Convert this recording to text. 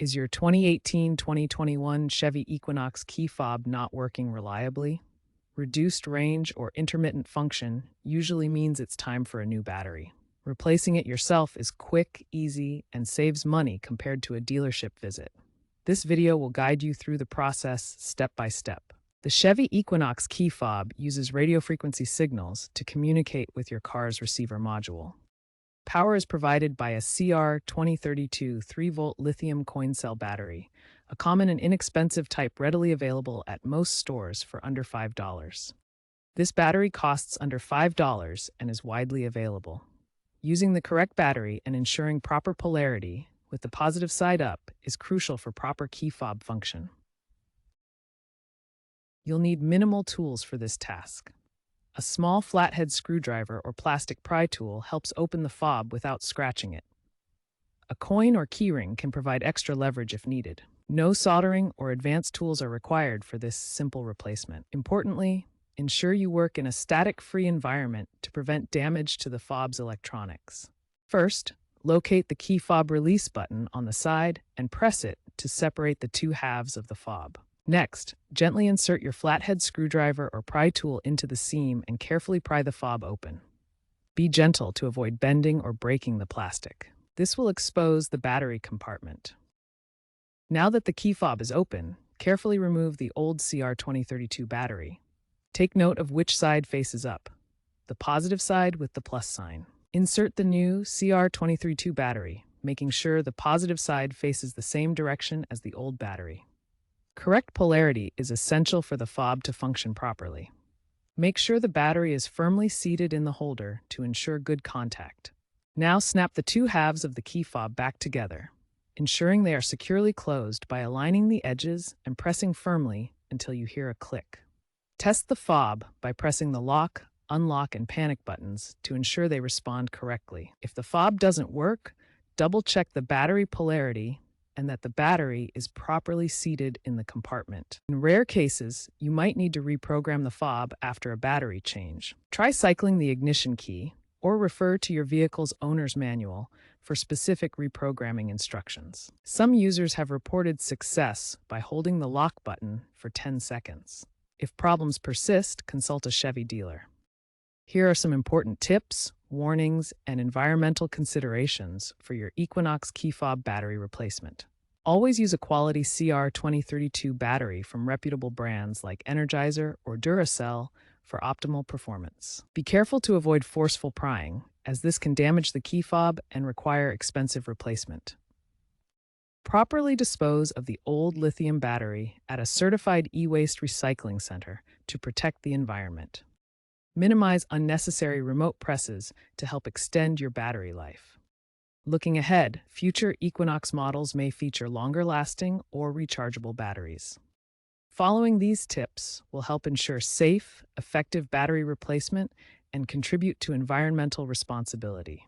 Is your 2018-2021 Chevy Equinox key fob not working reliably? Reduced range or intermittent function usually means it's time for a new battery. Replacing it yourself is quick, easy, and saves money compared to a dealership visit. This video will guide you through the process step by step. The Chevy Equinox key fob uses radio frequency signals to communicate with your car's receiver module. Power is provided by a CR2032 3-volt lithium coin cell battery, a common and inexpensive type readily available at most stores for under $5. This battery costs under $5 and is widely available. Using the correct battery and ensuring proper polarity, with the positive side up, is crucial for proper key fob function. You'll need minimal tools for this task. A small flathead screwdriver or plastic pry tool helps open the fob without scratching it. A coin or keyring can provide extra leverage if needed. No soldering or advanced tools are required for this simple replacement. Importantly, ensure you work in a static-free environment to prevent damage to the fob's electronics. First, locate the key fob release button on the side and press it to separate the two halves of the fob. Next, gently insert your flathead screwdriver or pry tool into the seam and carefully pry the fob open. Be gentle to avoid bending or breaking the plastic. This will expose the battery compartment. Now that the key fob is open, carefully remove the old CR2032 battery. Take note of which side faces up, the positive side with the plus sign. Insert the new CR2032 battery, making sure the positive side faces the same direction as the old battery. Correct polarity is essential for the fob to function properly. Make sure the battery is firmly seated in the holder to ensure good contact. Now snap the two halves of the key fob back together, ensuring they are securely closed by aligning the edges and pressing firmly until you hear a click. Test the fob by pressing the lock, unlock, and panic buttons to ensure they respond correctly. If the fob doesn't work, double-check the battery polarity and that the battery is properly seated in the compartment. In rare cases, you might need to reprogram the fob after a battery change. Try cycling the ignition key or refer to your vehicle's owner's manual for specific reprogramming instructions. Some users have reported success by holding the lock button for 10 seconds. If problems persist, consult a Chevy dealer. Here are some important tips, warnings, and environmental considerations for your Equinox key fob battery replacement. Always use a quality CR2032 battery from reputable brands like Energizer or Duracell for optimal performance. Be careful to avoid forceful prying, as this can damage the key fob and require expensive replacement. Properly dispose of the old lithium battery at a certified e-waste recycling center to protect the environment. Minimize unnecessary remote presses to help extend your battery life. Looking ahead, future Equinox models may feature longer-lasting or rechargeable batteries. Following these tips will help ensure safe, effective battery replacement and contribute to environmental responsibility.